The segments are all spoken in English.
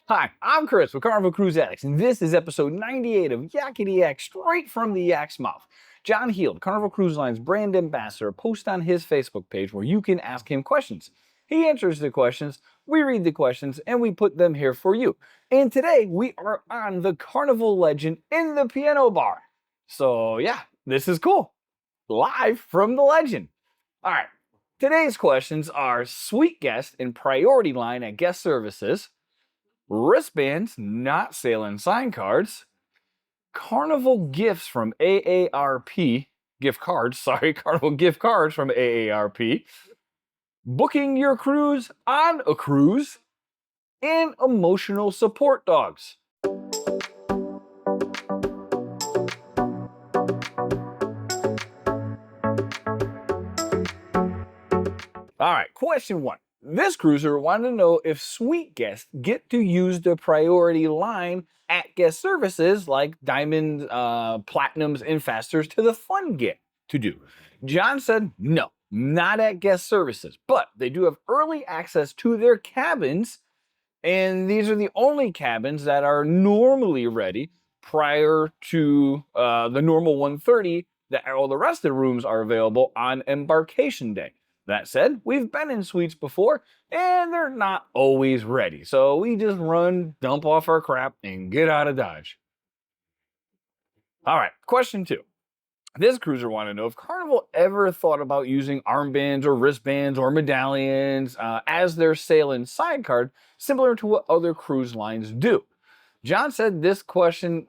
Hi, I'm Chris with Carnival Cruise Addicts, and this is episode 98 of Yakety-Yak, straight from the Yak's mouth. John Heald, Carnival Cruise Line's brand ambassador, posts on his Facebook page where you can ask him questions. He answers the questions, we read the questions, and we put them here for you. And today, we are on the Carnival legend in the piano bar. So yeah, this is cool. Live from the legend. All right, today's questions are suite guest and priority line at guest services, wristbands, not sailing sign cards, Carnival gifts from AARP, Carnival gift cards from AARP, booking your cruise on a cruise, and emotional support dogs. All right, question one. This cruiser wanted to know if suite guests get to use the priority line at guest services like diamonds, platinums, and fasters to the fun get to do. John said no, not at guest services, but they do have early access to their cabins, and these are the only cabins that are normally ready prior to the normal 1:30. That all the rest of the rooms are available on embarkation day. That said, we've been in suites before, and they're not always ready. So we just run, dump off our crap, and get out of Dodge. All right, question two. This cruiser wanted to know if Carnival ever thought about using armbands or wristbands or medallions as their sail-in side card, similar to what other cruise lines do. John said this question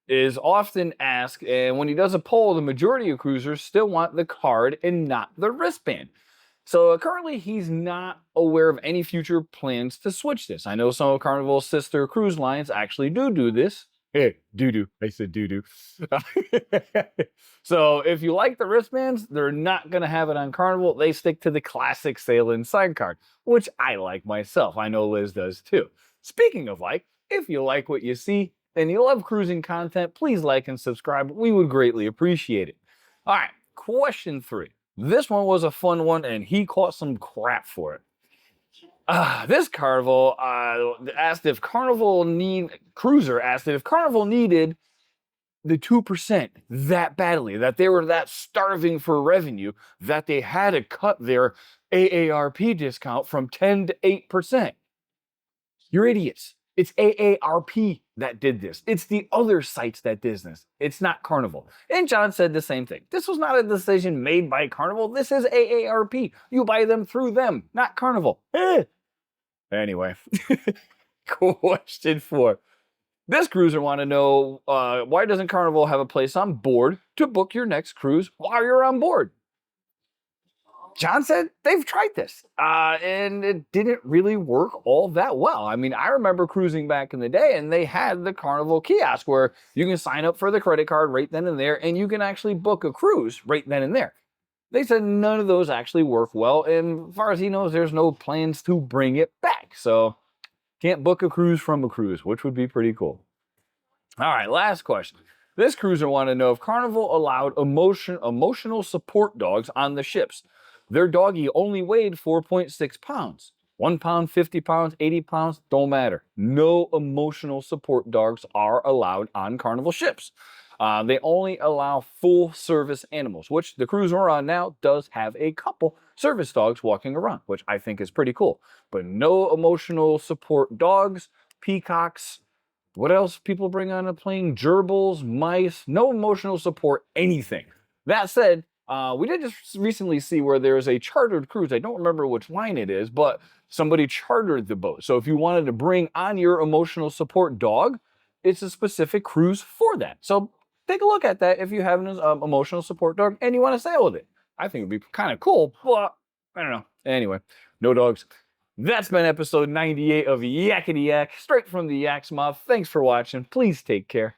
is often asked, and when he does a poll, the majority of cruisers still want the card and not the wristband. So currently, he's not aware of any future plans to switch this. I know some of Carnival's sister cruise lines actually do this. Hey, doo-doo. I said doo-doo. So if you like the wristbands, they're not going to have it on Carnival. They stick to the classic sail-in side card, which I like myself. I know Liz does too. Speaking of like, if you like what you see and you love cruising content, please like and subscribe. We would greatly appreciate it. All right, question three. This one was a fun one, and he caught some crap for it. This Carnival asked if Carnival needed the 2% that badly, that they were that starving for revenue, that they had to cut their AARP discount from 10 to 8%. You're idiots. It's AARP that did this. It's the other sites that did this. It's not Carnival. And John said the same thing. This was not a decision made by Carnival. This is AARP. You buy them through them, not Carnival. Anyway, question four. This cruiser wanted to know why doesn't Carnival have a place on board to book your next cruise while you're on board? John said they've tried this, and it didn't really work all that well. I mean, I remember cruising back in the day, and they had the Carnival kiosk where you can sign up for the credit card right then and there, and you can actually book a cruise right then and there. They said none of those actually work well, and as far as he knows, there's no plans to bring it back. So, can't book a cruise from a cruise, which would be pretty cool. All right, last question. This cruiser wanted to know if Carnival allowed emotional support dogs on the ships. Their doggy only weighed 4.6 pounds. 1 pound, 50 pounds, 80 pounds, don't matter. No emotional support dogs are allowed on Carnival ships. They only allow full service animals, which the cruise we're on now does have a couple service dogs walking around, which I think is pretty cool. But no emotional support dogs, peacocks, what else people bring on a plane? Gerbils, mice, no emotional support, anything. That said, we did just recently see where there's a chartered cruise. I don't remember which line it is, but somebody chartered the boat. So if you wanted to bring on your emotional support dog, it's a specific cruise for that. So take a look at that if you have an emotional support dog and you want to sail with it. I think it'd be kind of cool, but I don't know. Anyway, no dogs. That's been episode 98 of Yakety-Yak, straight from the Yak's mouth. Thanks for watching. Please take care.